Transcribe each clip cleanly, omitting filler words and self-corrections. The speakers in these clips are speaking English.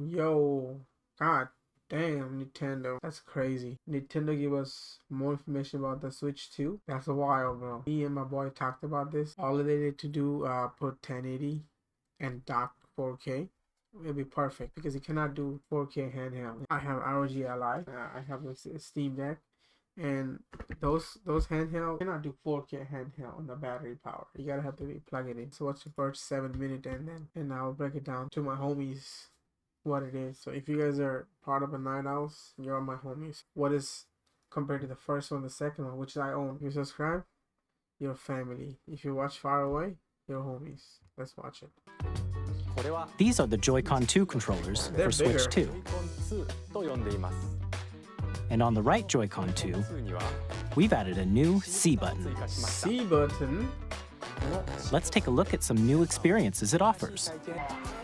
Yo, god damn, Nintendo. That's crazy. Nintendo gave us more information about the Switch 2. That's a while, bro. Me and my boy talked about this. All they needed to do, put 1080 and dock 4K. It'll be perfect because you cannot do 4K handheld. I have ROG Ally. I have a Steam Deck. And those handheld cannot do 4K handheld on the battery power. You gotta have to be plug it in. So what's the first 7 minute and I'll break it down to my homies what it is. So if you guys are part of a NightOwlz, you're my homies. What is compared to the first one, the second one, which I own? If you subscribe, you're family. If you watch Far Away, you're homies. Let's watch it. These are the Joy-Con 2 controllers for Switch 2. And on the right Joy-Con 2, we've added a new C button. C button? Let's take a look at some new experiences it offers.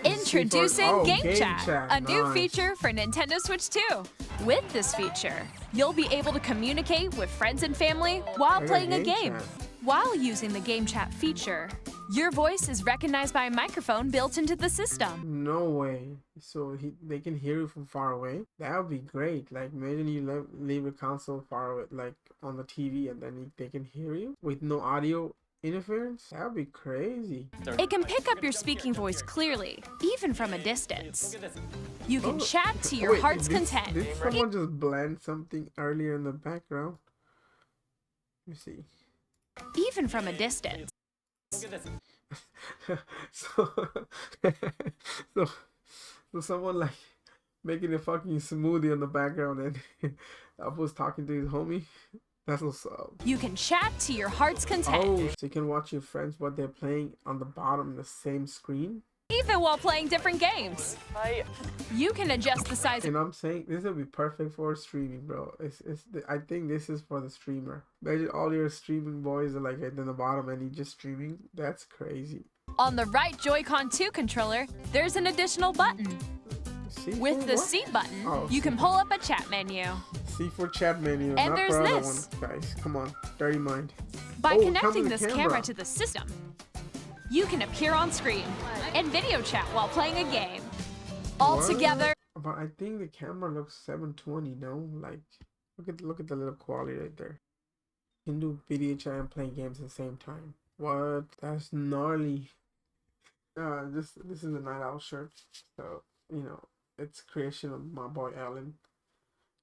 Introducing Game Chat, a new nice. feature for Nintendo Switch 2. With this feature, you'll be able to communicate with friends and family while playing a game. While using the Game Chat feature, your voice is recognized by a microphone built into the system. No way. So they can hear you from far away? That would be great. Like, imagine you leave a console far away, like on the TV, and then they can hear you with no audio interference. That would be crazy. It can pick up your speaking voice clearly, even from a distance. You can chat to your heart's content. Did someone just blend something earlier in the background? Let me see. Even from a distance. so, so someone like making a fucking smoothie in the background, and I was talking to his homie. That's what's up. You can chat to your heart's content. Oh, so you can watch your friends what they're playing on the bottom of the same screen? Even while playing different games. You can adjust the size. And I'm saying this would be perfect for streaming, bro. I think this is for the streamer. Imagine all your streaming boys are like in the bottom and you just streaming. That's crazy. On the right Joy-Con 2 controller, there's an additional button. With the C button, you can pull up a chat menu. C for chat menu. And not there's for other this. One. Guys, come on. Dirty mind. By connecting the this camera to the system, you can appear on screen and video chat while playing a game. All together. But I think the camera looks 720, no? Like, look at the little quality right there. You can do video chat and play games at the same time. What? That's gnarly. This is a NightOwlz shirt. So, you know, it's creation of my boy Alan,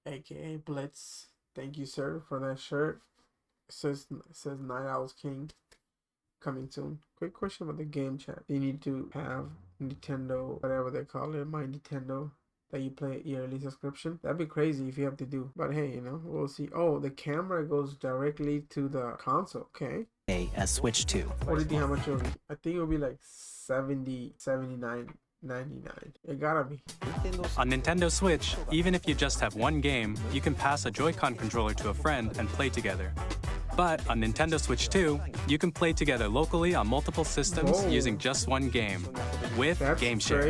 aka Blitz. Thank you, sir, for that shirt. It says NightOwlz King. Coming soon. Quick question about the game chat. You need to have Nintendo, whatever they call it, My Nintendo, that you play yearly subscription. That'd be crazy if you have to do. But hey, you know, we'll see. Oh, the camera goes directly to the console. Okay. As Switch 2. What do you think how much it will be? I think it'll be like 70, 79, 99. It gotta be. On Nintendo Switch, even if you just have one game, you can pass a Joy-Con controller to a friend and play together. But on Nintendo Switch 2, you can play together locally on multiple systems using just one game, with Game Share.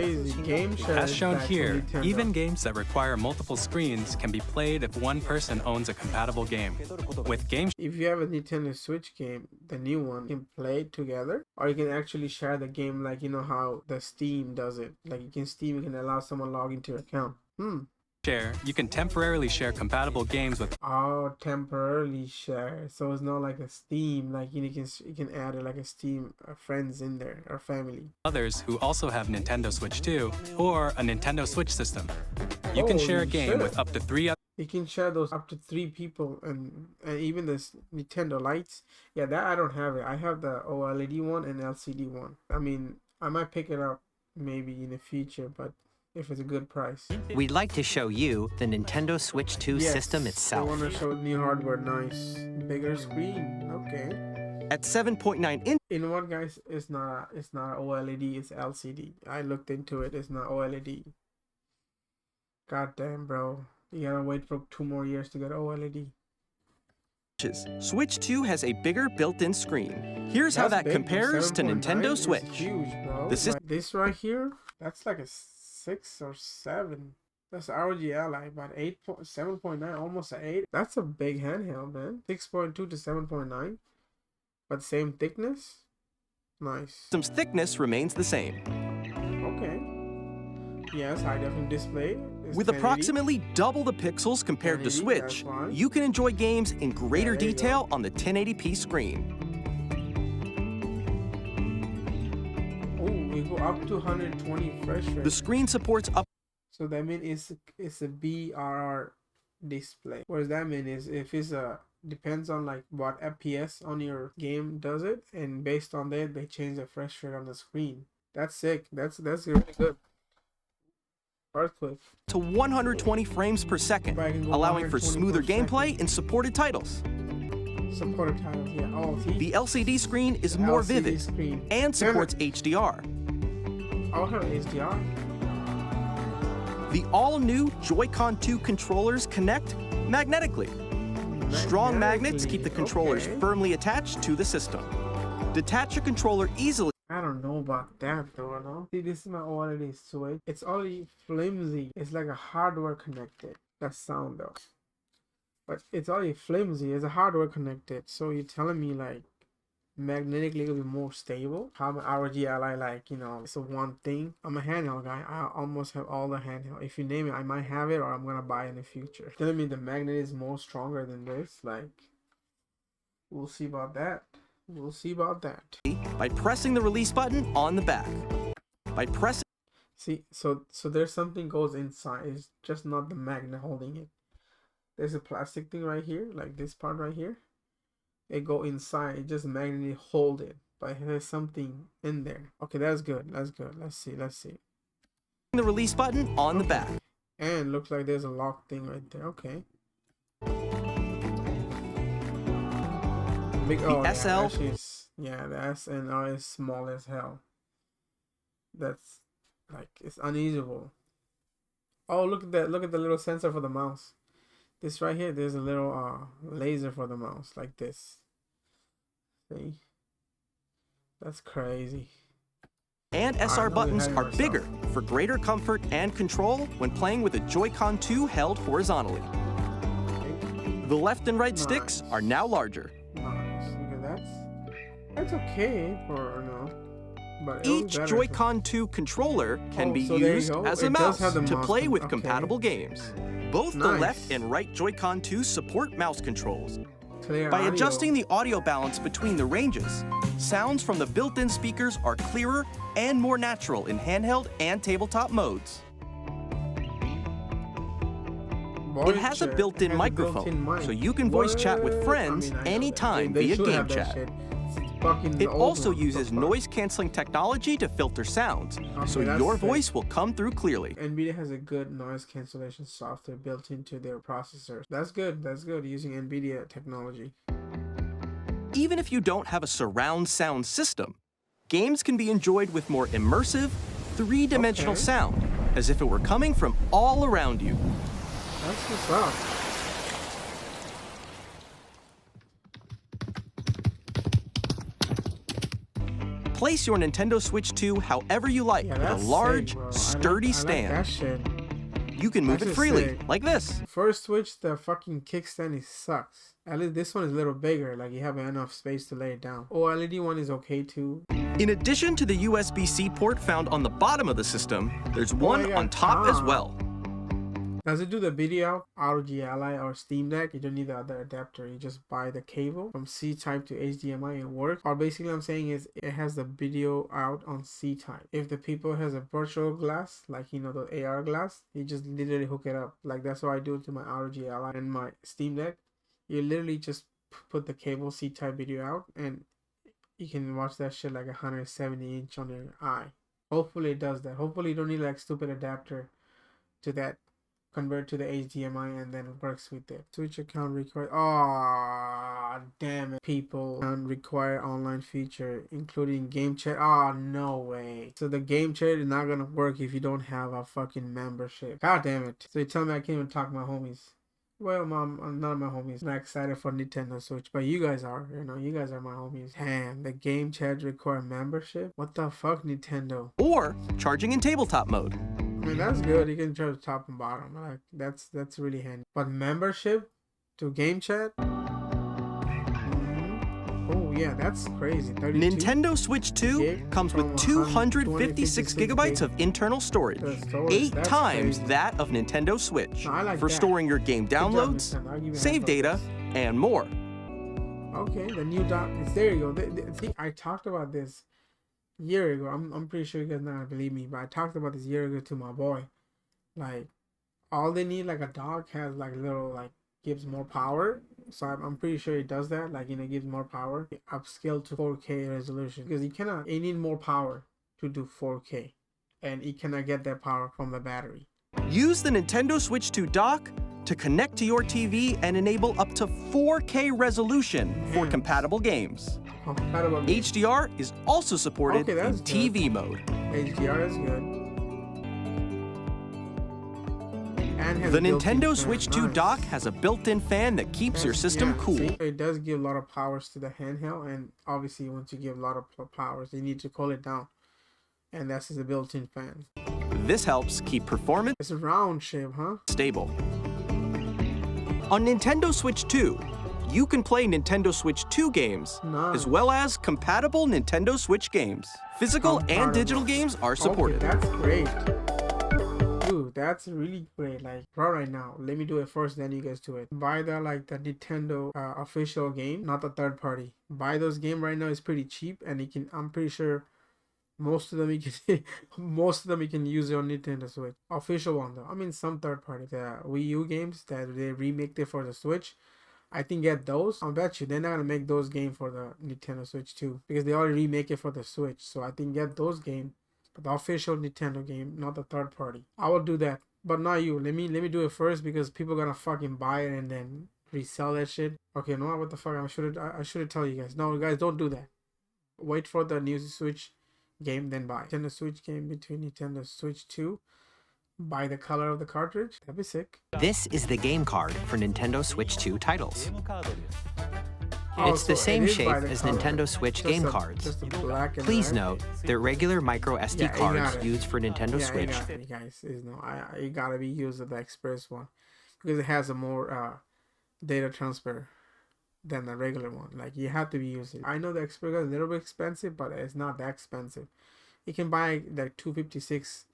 Game Share. As shown here, even games that require multiple screens can be played if one person owns a compatible game. With Game Share, if you have a Nintendo Switch game, the new one, you can play it together, or you can actually share the game, like, you know how the Steam does it. Like, you can allow someone log into your account. you can temporarily share compatible games with Temporarily share. So it's not like a Steam, like you can add like a Steam friends in there or family. others who also have Nintendo Switch 2 or a Nintendo Switch system. You can share a game with up to 3 other. You can share those up to 3 people, and even this Nintendo lights. Yeah, that I don't have it. I have the OLED one and LCD one. I mean, I might pick it up maybe in the future, but if it's a good price. We'd like to show you the Nintendo Switch 2 system itself. I want to show new hardware. Nice. Bigger screen. Okay. At 7.9 inch. You know what, guys? It's not OLED, it's LCD. I looked into it. It's not OLED. God damn, bro. You gotta wait for 2 more years to get OLED. Switch 2 has a bigger built-in screen. Here's how that compares to Nintendo Switch. Huge, bro. This right here, that's like a 6 or 7. That's ROG Ally, about 7.9, almost an 8. That's a big handheld, man. 6.2 to 7.9, but same thickness. Nice. System's thickness remains the same. Okay. Yes, high definition display. With approximately double the pixels compared to 1080, Switch, that's fine. you can enjoy games in greater there you detail on the 1080p screen. Oh, we go up to 120 fresh rate. The screen supports up. So that means it's a BRR display. What does that mean? Is if it's a depends on like what FPS on your game does it, and based on that they change the refresh rate on the screen. That's sick. That's really good. Earthquake. To 120 frames per second, allowing for smoother gameplay in supported titles. Supported titles, yeah. Oh, see? The LCD screen is more vivid and supports HDR. I'll have HDR. The all-new Joy-Con 2 controllers connect magnetically. Strong magnets keep the controllers firmly attached to the system. Detach your controller easily. I don't know about that though, no? See, this is my OLED Switch. It's already flimsy. It's like a hardware connected. That's sound though. But it's already flimsy. It's a hardware connected. So you're telling me like magnetically it'll be more stable? How my ROG Ally, like, you know, it's a one thing. I'm a handheld guy. I almost have all the handheld. If you name it, I might have it or I'm gonna buy it in the future. Telling me the magnet is more stronger than this, like, we'll see about that. We'll see about that. By pressing the release button on the back. By pressing. See, so there's something goes inside. It's just not the magnet holding it. There's a plastic thing right here, like this part right here. It go inside. It just magnetically hold it, but there's something in there. Okay, that's good. That's good. Let's see. Let's see. The release button on the back. And looks like there's a lock thing right there. Okay. Big, oh, the SL. Yeah, actually yeah, the SNR is small as hell. That's like, it's unusable. Oh, look at that. Look at the little sensor for the mouse. This right here, there's a little laser for the mouse, like this. See? That's crazy. And SR buttons are bigger for greater comfort and control when playing with a Joy-Con 2 held horizontally. The left and right sticks are now larger. Nice. Look at that. That's okay for no. But each Joy-Con 2 controller can be used as a mouse to play with compatible games. Both the left and right Joy-Con 2 support mouse controls. By adjusting the audio balance between the ranges, sounds from the built-in speakers are clearer and more natural in handheld and tabletop modes. It has a built-in microphone, so you can voice chat with friends anytime via game chat. It also uses noise-canceling technology to filter sounds, so your voice will come through clearly. NVIDIA has a good noise cancellation software built into their processors. That's good. That's good, using NVIDIA technology. Even if you don't have a surround sound system, games can be enjoyed with more immersive, three-dimensional sound, as if it were coming from all around you. That's what's up. Place your Nintendo Switch 2 however you like with a large, sturdy stand. I like that shit. You can move it freely, like this. First Switch, the fucking kickstand, it sucks. At least this one is a little bigger, like you have enough space to lay it down. OLED one is okay too. In addition to the USB-C port found on the bottom of the system, there's one on top as well. Does it do the video out? ROG Ally or Steam Deck? You don't need the other adapter. You just buy the cable from C-type to HDMI and work. Or basically I'm saying is it has the video out on C-type. If the people has a virtual glass, like, you know, the AR glass, you just literally hook it up. Like that's what I do to my ROG Ally and my Steam Deck. You literally just put the cable C-type video out and you can watch that shit like 170 inch on your eye. Hopefully it does that. Hopefully you don't need like stupid adapter to that. Convert to the HDMI and then it works with it. Switch account required. Oh, damn it. People can require online feature, including game chat. Oh, no way. So the game chat is not gonna work if you don't have a fucking membership. God damn it. So you tell me I can't even talk to my homies. Well, Mom, none of my homies. I'm not excited for Nintendo Switch, but you guys are. You know, you guys are my homies. Damn, the game chat require membership? What the fuck, Nintendo? Or charging in tabletop mode. I mean, that's good. You can charge top and bottom. Like that's really handy. But membership to game chat? Oh yeah, that's crazy. 32 Nintendo Switch 2 comes with 256 gigabytes of internal storage, 8 times crazy. that of Nintendo Switch, No, I like for that. storing your game downloads, save data, and more. Okay, the new dock. There you go. See, I talked about this a year ago. I'm pretty sure you guys not gonna believe me, but I talked about this a year ago to my boy. Like, all they need, like a dock has like little like gives more power. So I'm pretty sure it does that. Like, you know, gives more power. Upscale to 4K resolution because you need more power to do 4K, and you cannot get that power from the battery. Use the Nintendo Switch 2 dock to connect to your TV and enable up to 4K resolution for compatible games. HDR is also supported in TV mode. HDR is good. The Nintendo Switch 2 dock has a built-in fan that keeps your system cool. See, it does give a lot of powers to the handheld, and obviously once you give a lot of powers, you need to cool it down. And that's the built-in fan. This helps keep performance It's a round shape, huh? stable. On Nintendo Switch 2, you can play Nintendo Switch 2 games, as well as compatible Nintendo Switch games. Physical and digital games are supported. Okay, that's great. Dude, that's really great. Like, right now, let me do it first, then you guys do it. Buy the Nintendo official game, not the third party. Buy those games right now. It's pretty cheap, and I'm pretty sure most of them you can use it on Nintendo Switch. Official one though. I mean, some third party, the Wii U games that they remake it for the Switch, I think get those. I'll bet you they're not gonna make those games for the Nintendo Switch 2 because they already remake it for the Switch. So I think get those games, but the official Nintendo game, not the third party. I will do that, but not you. Let me do it first because people gonna fucking buy it and then resell that shit. Okay, no, what the fuck? I should tell you guys. No, guys, don't do that. Wait for the new Switch game, then buy Nintendo Switch game between Nintendo Switch 2. Buy the color of the cartridge. That'd be sick. This is the game card for Nintendo Switch 2 titles. It's the same shape as Nintendo Switch game cards. Please note that regular micro SD cards used for Nintendo Switch. You guys, it gotta be used with the express one because it has a more data transfer than the regular one. Like, you have to be using it. I know the express is a little bit expensive, but it's not that expensive. You can buy like 256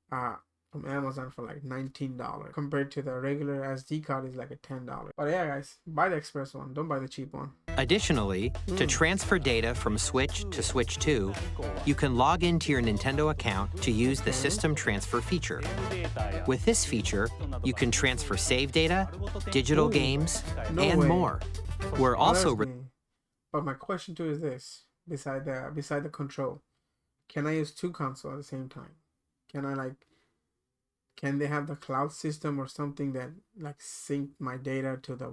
from Amazon for like $19 compared to the regular SD card is like a $10. But yeah, guys, buy the express one. Don't buy the cheap one. Additionally, to transfer data from Switch to Switch 2, you can log into your Nintendo account to use the System Transfer feature. With this feature, you can transfer save data, digital games, and more. We're also... But my question too is this: beside the control, can I use two consoles at the same time? Can they have the cloud system or something that like sync my data to the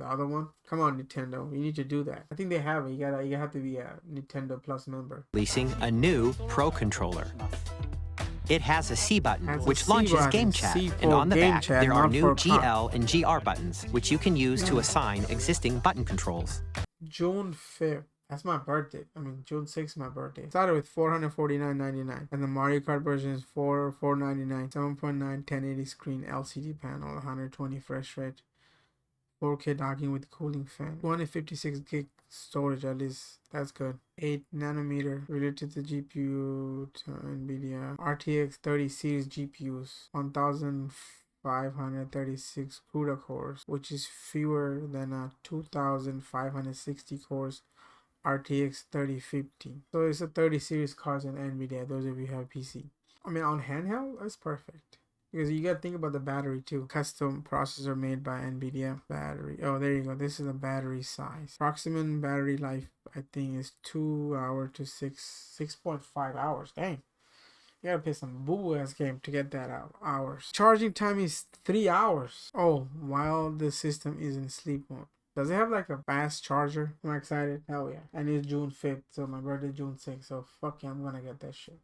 other one? Come on, Nintendo, you need to do that. I think they have it. You have to be a Nintendo Plus member. Releasing a new Pro controller. It has a C button, which launches Game Chat, and on the back there are new GL and GR buttons, which you can use to assign existing button controls. June 5th. That's my birthday. I mean, June 6th, my birthday. It started with $449.99, and the Mario Kart version is $499. 7.9 1080 screen, LCD panel, 120 fresh rate, 4K docking with cooling fan, 256 gig storage at least. That's good. 8 nanometer related to the GPU to NVIDIA RTX 30 series GPUs, 1536 CUDA cores, which is fewer than 2560 cores RTX 3050. So it's a 30 series cards in NVIDIA, those of you who have PC. I mean, on handheld, that's perfect. Because you gotta think about the battery too. Custom processor made by NVIDIA. Battery. Oh, there you go. This is the battery size. Approximate battery life, I think, is 2 hours to 6.5 hours. Dang. You gotta play some boo ass game to get that hours. Charging time is 3 hours. Oh, while the system is in sleep mode. Does it have like a fast charger? I'm excited. Hell yeah. And it's June 5th, so my birthday June 6th. So fuck yeah, I'm gonna get that shit.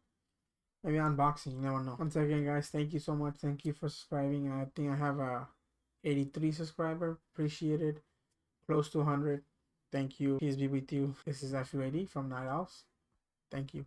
Maybe unboxing, you never know. Once again, guys, thank you so much. Thank you for subscribing. I think I have a 83 subscriber. Appreciate it. Close to 100. Thank you. Peace be with you. This is FUAD from NightOwlz. Thank you.